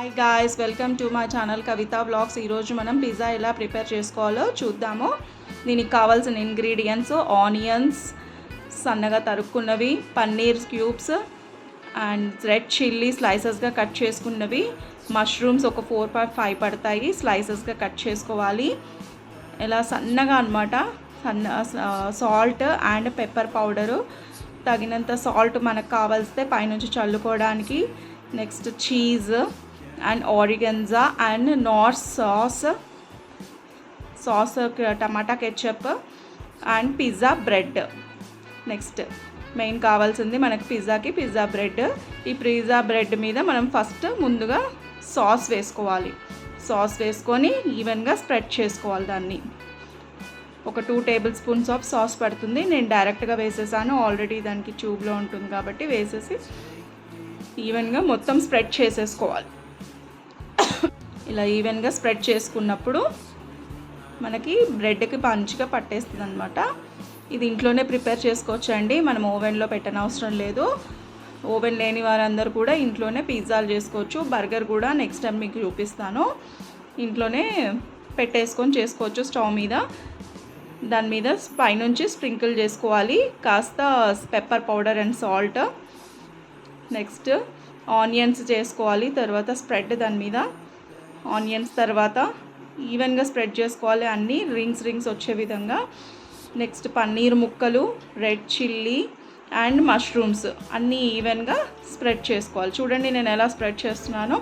Hi guys, welcome to my channel Kavitha blogs. ఈరోజు మనం pizza ఎలా ప్రిపేర్ చేసుకోవాలో చూద్దాము. దీనికి కావాల్సిన ఇంగ్రీడియంట్స్ ఆనియన్స్ సన్నగా తరుక్కున్నవి, paneer cubes and red chilli స్లైసెస్గా కట్ చేసుకున్నవి, మష్రూమ్స్ ఒక 4-5 పడతాయి స్లైసెస్గా కట్ చేసుకోవాలి. ఇలా సన్నగా అనమాట. సాల్ట్ అండ్ పెప్పర్ పౌడరు, తగినంత సాల్ట్ మనకు కావాల్సితే పైనుంచి చల్లుకోవడానికి. Next cheese and oregano and నార్స్ sauce tomato ketchup and pizza bread. Next main కావాల్సింది మనకి పిజ్జా బ్రెడ్. ఈ పిజ్జా బ్రెడ్ మీద మనం ఫస్ట్ ముందుగా సాస్ వేసుకోవాలి. సాస్ వేసుకొని ఈవెన్గా స్ప్రెడ్ చేసుకోవాలి. దాన్ని ఒక 2 టేబుల్ స్పూన్స్ ఆఫ్ సాస్ పడుతుంది. నేను డైరెక్ట్గా వేసేసాను, ఆల్రెడీ దానికి ట్యూబ్లో ఉంటుంది కాబట్టి వేసేసి ఈవెన్గా మొత్తం స్ప్రెడ్ చేసేసుకోవాలి. ఇలా ఈవెన్గా స్ప్రెడ్ చేసుకున్నప్పుడు మనకి బ్రెడ్కి మంచిగా పట్టేస్తుంది అనమాట. ఇది ఇంట్లోనే ప్రిపేర్ చేసుకోవచ్చు అండి, మనం ఓవెన్లో పెట్టనవసరం లేదు. ఓవెన్ లేని వారందరూ కూడా ఇంట్లోనే పిజ్జాలు చేసుకోవచ్చు. బర్గర్ కూడా నెక్స్ట్ టైం మీకు చూపిస్తాను. ఇంట్లోనే పెట్టేసుకొని చేసుకోవచ్చు స్టవ్ మీద. దాని మీద పైనుంచి స్ప్రింకిల్ చేసుకోవాలి కాస్త pepper powder and salt. Next onions చేసుకోవాలి. తర్వాత స్ప్రెడ్ దాని మీద ఆనియన్స్ తర్వాత ఈవెన్గా స్ప్రెడ్ చేసుకోవాలి, అన్నీ రింగ్స్ వచ్చే విధంగా. నెక్స్ట్ పన్నీర్ ముక్కలు, రెడ్ చిల్లీ అండ్ మష్రూమ్స్ అన్నీ ఈవెన్గా స్ప్రెడ్ చేసుకోవాలి. చూడండి నేను ఎలా స్ప్రెడ్ చేస్తున్నానో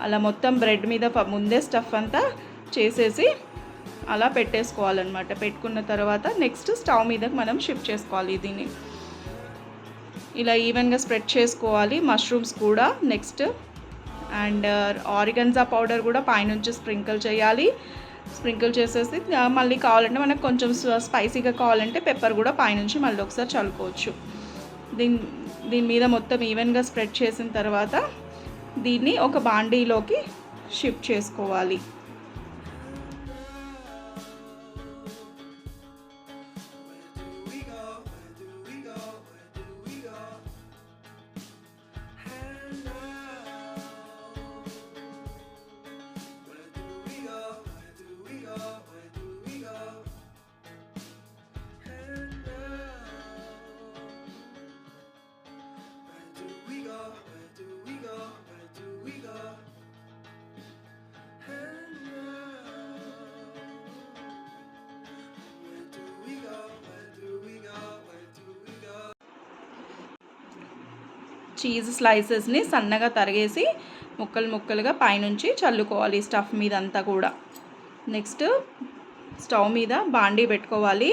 అలా మొత్తం బ్రెడ్ మీద ముందే స్టఫ్ అంతా చేసేసి అలా పెట్టేసుకోవాలన్నమాట. పెట్టుకున్న తర్వాత నెక్స్ట్ స్టవ్ మీదకి మనం షిఫ్ట్ చేసుకోవాలి. దీన్ని ఇలా ఈవెన్గా స్ప్రెడ్ చేసుకోవాలి. మష్రూమ్స్ కూడా నెక్స్ట్ అండ్ ఆరిగన్జా పౌడర్ కూడా పైనుంచి స్ప్రింకిల్ చేయాలి. స్ప్రింకిల్ చేసేసి మళ్ళీ కావాలంటే మనకు కొంచెం స్పైసీగా కావాలంటే పెప్పర్ కూడా పైనుంచి మళ్ళీ ఒకసారి చల్లుకోవచ్చు. దీని మీద మొత్తం ఈవెన్గా స్ప్రెడ్ చేసిన తర్వాత దీన్ని ఒక బాండీలోకి షిఫ్ట్ చేసుకోవాలి. చీజ్ స్లైసెస్ని సన్నగా తరిగేసి ముక్కలుగా పైనుంచి చల్లుకోవాలి స్టఫ్ మీద అంతా కూడా. నెక్స్ట్ స్టవ్ మీద బాండీ పెట్టుకోవాలి.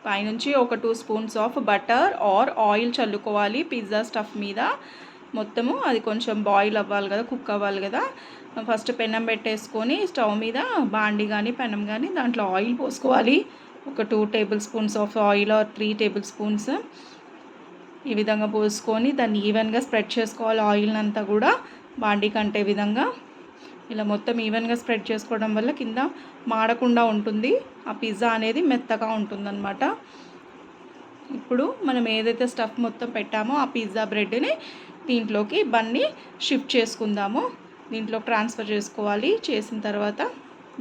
పైనుంచి ఒక 2 spoons of butter or oil చల్లుకోవాలి పిజ్జా స్టఫ్ మీద మొత్తము. అది కొంచెం బాయిల్ అవ్వాలి కదా, కుక్ అవ్వాలి కదా. ఫస్ట్ పెనం పెట్టేసుకొని స్టవ్ మీద బాండీ కానీ పెనం కానీ దాంట్లో ఆయిల్ పోసుకోవాలి. ఒక 2 table spoons of oil are 3 table spoons ఈ విధంగా పోసుకొని దాన్ని ఈవెన్గా స్ప్రెడ్ చేసుకోవాలి. ఆయిల్ అంతా కూడా బాండీ కంటే విధంగా ఇలా మొత్తం ఈవెన్గా స్ప్రెడ్ చేసుకోవడం వల్ల కింద మాడకుండా ఉంటుంది. ఆ పిజ్జా అనేది మెత్తగా ఉంటుందన్నమాట. ఇప్పుడు మనం ఏదైతే స్టఫ్ మొత్తం పెట్టామో ఆ పిజ్జా బ్రెడ్ని దీంట్లోకి బన్ని షిఫ్ట్ చేసుకుందాము. దీంట్లో ట్రాన్స్ఫర్ చేసుకోవాలి. చేసిన తర్వాత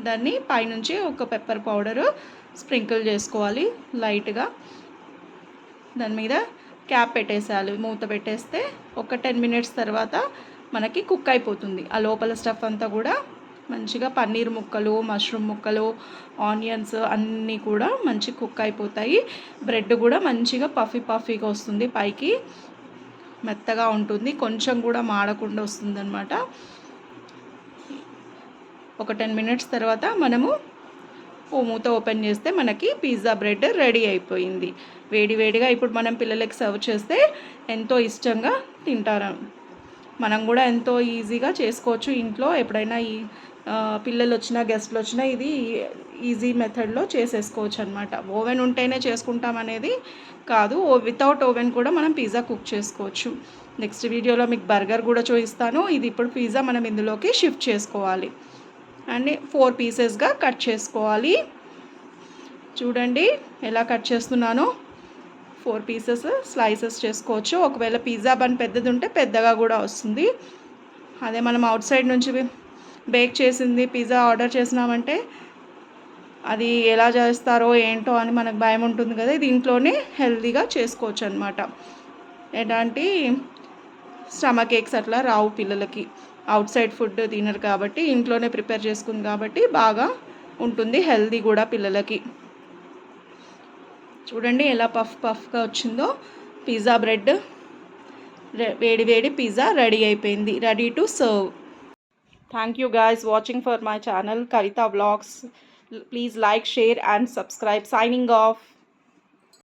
దాన్ని పైనుంచి ఒక పెప్పర్ పౌడరు స్ప్రింకిల్ చేసుకోవాలి లైట్గా. దాని మీద క్యాప్ పెట్టేసేయాలి, మూత పెట్టేస్తే ఒక 10 మినిట్స్ తర్వాత మనకి కుక్ అయిపోతుంది. ఆ లోపల స్టఫ్ అంతా కూడా మంచిగా పన్నీర్ ముక్కలు, మష్రూమ్ ముక్కలు, ఆనియన్స్ అన్నీ కూడా మంచి కుక్ అయిపోతాయి. బ్రెడ్ కూడా మంచిగా పఫీగా వస్తుంది, పైకి మెత్తగా ఉంటుంది, కొంచెం కూడా మాడకుండా వస్తుంది అన్నమాట. ఒక 10 మినిట్స్ తర్వాత మనము మూత ఓపెన్ చేస్తే మనకి పిజ్జా బ్రెడ్ రెడీ అయిపోయింది. వేడిగా ఇప్పుడు మనం పిల్లలకి సర్వ్ చేస్తే ఎంతో ఇష్టంగా తింటారు. మనం కూడా ఎంతో ఈజీగా చేసుకోవచ్చు ఇంట్లో. ఎప్పుడైనా ఈ పిల్లలు వచ్చినా గెస్ట్లు వచ్చినా ఇది ఈజీ మెథడ్లో చేసేసుకోవచ్చు అనమాట. ఓవెన్ ఉంటేనే చేసుకుంటాం అనేది కాదు, వితౌట్ ఓవెన్ కూడా మనం పిజ్జా కుక్ చేసుకోవచ్చు. నెక్స్ట్ వీడియోలో మీకు బర్గర్ కూడా చూపిస్తాను. ఇది ఇప్పుడు పిజ్జా మనం ఇందులోకి షిఫ్ట్ చేసుకోవాలి అండ్ 4 పీసెస్గా కట్ చేసుకోవాలి. చూడండి ఎలా కట్ చేస్తున్నానో. 4 పీసెస్ స్లైసెస్ చేసుకోవచ్చు. ఒకవేళ పిజ్జా బన్ పెద్దది ఉంటే పెద్దగా కూడా వస్తుంది. అదే మనం అవుట్ సైడ్ నుంచి బేక్ చేసింది పిజ్జా ఆర్డర్ చేసినామంటే అది ఎలా చేస్తారో ఏంటో అని మనకు భయం ఉంటుంది కదా. ఇది ఇంట్లోనే హెల్తీగా చేసుకోవచ్చు అనమాట. ఎలాంటి స్టమక్ ఏక్స్ అట్లా రావు పిల్లలకి. అవుట్ సైడ్ ఫుడ్ తినరు కాబట్టి ఇంట్లోనే ప్రిపేర్ చేసుకుంది కాబట్టి బాగా ఉంటుంది, హెల్తీ కూడా పిల్లలకి. చూడండి ఎలా పఫ్గా వచ్చిందో. పిజ్జా బ్రెడ్ వేడి వేడి పిజ్జా రెడీ అయిపోయింది, ready to serve. Thank you guys watching for my channel Kavita Vlogs. Please like, share and subscribe. Signing off.